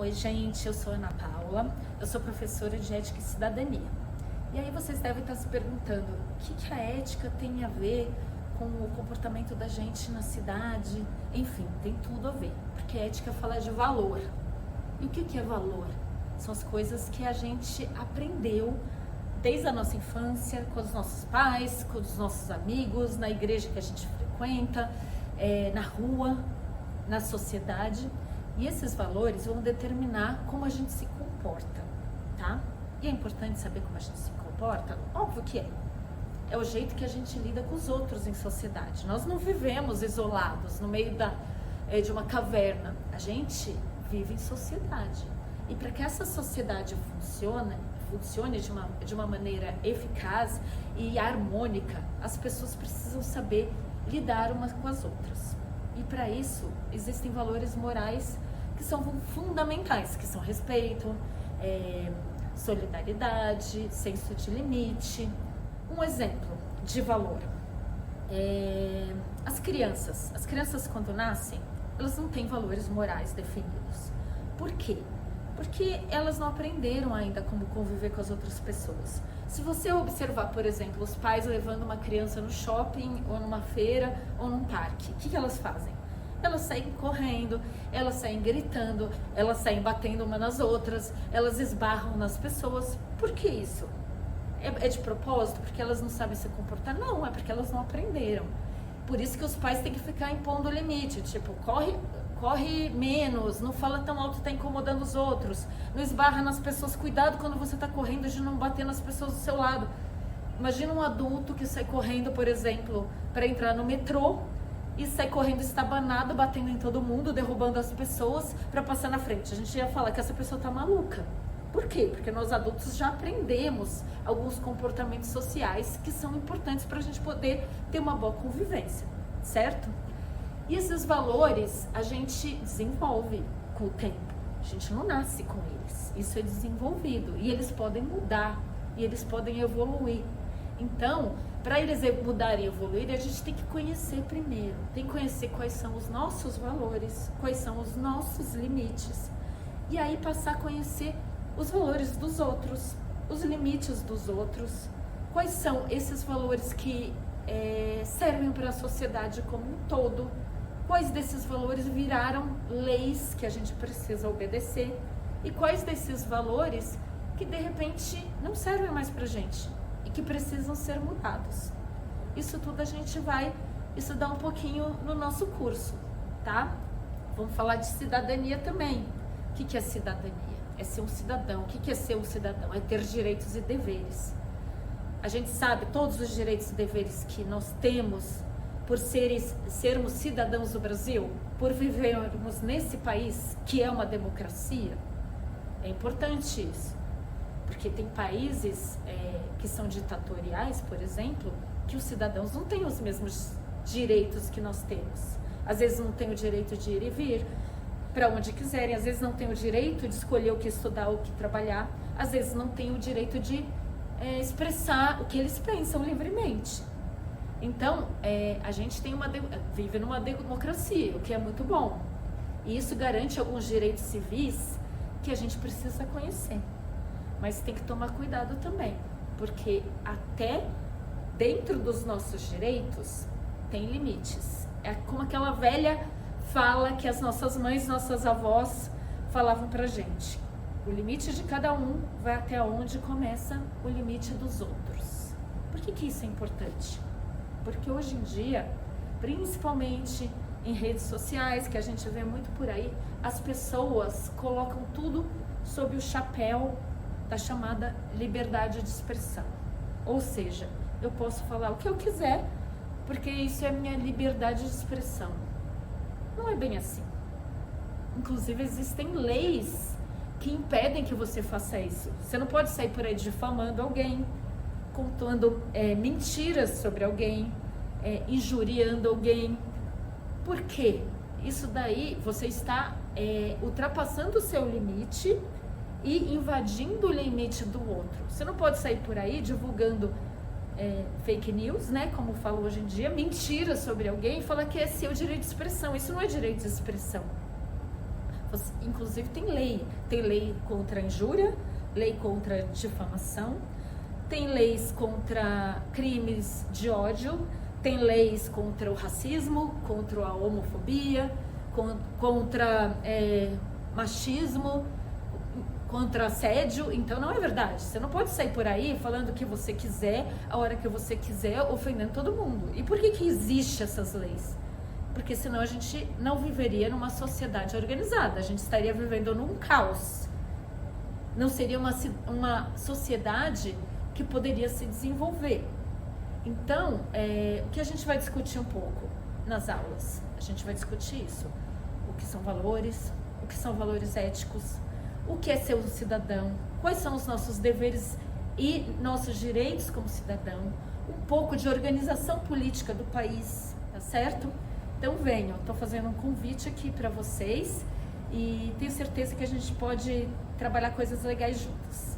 Oi gente, eu sou Ana Paula, eu sou professora de Ética e Cidadania. E aí vocês devem estar se perguntando, o que a ética tem a ver com o comportamento da gente na cidade? Enfim, tem tudo a ver, porque ética fala de valor. E o que é valor? São as coisas que a gente aprendeu desde a nossa infância, com os nossos pais, com os nossos amigos, na igreja que a gente frequenta, na rua, na sociedade. E esses valores vão determinar como a gente se comporta, tá? E é importante saber como a gente se comporta? Óbvio que é. É o jeito que a gente lida com os outros em sociedade. Nós não vivemos isolados no meio de uma caverna. A gente vive em sociedade. E para que essa sociedade funcione de uma maneira eficaz e harmônica, as pessoas precisam saber lidar umas com as outras. E para isso, existem valores morais que são fundamentais, que são respeito, solidariedade, senso de limite. Um exemplo de valor. As crianças quando nascem, elas não têm valores morais definidos. Por quê? Porque elas não aprenderam ainda como conviver com as outras pessoas. Se você observar, por exemplo, os pais levando uma criança no shopping, ou numa feira, ou num parque, o que elas fazem? Elas saem correndo, elas saem gritando, elas saem batendo uma nas outras, elas esbarram nas pessoas. Por que isso? É de propósito? Porque elas não sabem se comportar? Não, é porque elas não aprenderam. Por isso que os pais têm que ficar impondo o limite, tipo, corre menos, não fala tão alto, tá incomodando os outros, não esbarra nas pessoas, cuidado quando você tá correndo de não bater nas pessoas do seu lado. Imagina um adulto que sai correndo, por exemplo, para entrar no metrô e sai correndo estabanado, batendo em todo mundo, derrubando as pessoas para passar na frente. A gente ia falar que essa pessoa tá maluca. Por quê? Porque nós adultos já aprendemos alguns comportamentos sociais que são importantes para a gente poder ter uma boa convivência, certo? E esses valores a gente desenvolve com o tempo. A gente não nasce com eles. Isso é desenvolvido. E eles podem mudar. E eles podem evoluir. Então, para eles mudarem e evoluírem, a gente tem que conhecer primeiro. Tem que conhecer quais são os nossos valores, quais são os nossos limites. E aí passar a conhecer os valores dos outros, os limites dos outros. Quais são esses valores que servem para a sociedade como um todo? Quais desses valores viraram leis que a gente precisa obedecer? E quais desses valores que de repente não servem mais pra gente e que precisam ser mudados? Isso tudo a gente vai estudar um pouquinho no nosso curso, tá? Vamos falar de cidadania também. O que é cidadania? É ser um cidadão. O que é ser um cidadão? É ter direitos e deveres. A gente sabe todos os direitos e deveres que nós temos por sermos cidadãos do Brasil, por vivermos nesse país que é uma democracia. É importante isso, porque tem países que são ditatoriais, por exemplo, que os cidadãos não têm os mesmos direitos que nós temos. Às vezes não têm o direito de ir e vir para onde quiserem, às vezes não têm o direito de escolher o que estudar, o que trabalhar, às vezes não têm o direito de expressar o que eles pensam livremente. Então, a gente vive numa democracia, o que é muito bom. E isso garante alguns direitos civis que a gente precisa conhecer. Mas tem que tomar cuidado também, porque até dentro dos nossos direitos tem limites. É como aquela velha fala que as nossas mães, nossas avós falavam pra gente. O limite de cada um vai até onde começa o limite dos outros. Por que isso é importante? Porque hoje em dia, principalmente em redes sociais, que a gente vê muito por aí, as pessoas colocam tudo sob o chapéu da chamada liberdade de expressão. Ou seja, eu posso falar o que eu quiser, porque isso é a minha liberdade de expressão. Não é bem assim. Inclusive, existem leis que impedem que você faça isso. Você não pode sair por aí difamando alguém, contando mentiras sobre alguém, injuriando alguém. Por quê? Isso daí você está ultrapassando o seu limite e invadindo o limite do outro. Você não pode sair por aí divulgando fake news, né, como fala hoje em dia, mentiras sobre alguém e falar que é seu direito de expressão. Isso não é direito de expressão. Inclusive tem lei contra a injúria, lei contra a difamação, tem leis contra crimes de ódio, tem leis contra o racismo, contra a homofobia, contra machismo, contra assédio. Então não é verdade. Você não pode sair por aí falando o que você quiser, a hora que você quiser, ofendendo todo mundo. E por que existem essas leis? Porque senão a gente não viveria numa sociedade organizada, a gente estaria vivendo num caos. Não seria uma sociedade que poderia se desenvolver. Então, o que a gente vai discutir um pouco nas aulas? A gente vai discutir isso. O que são valores éticos, o que é ser um cidadão, quais são os nossos deveres e nossos direitos como cidadão, um pouco de organização política do país, tá certo? Então venham, estou fazendo um convite aqui para vocês e tenho certeza que a gente pode trabalhar coisas legais juntos.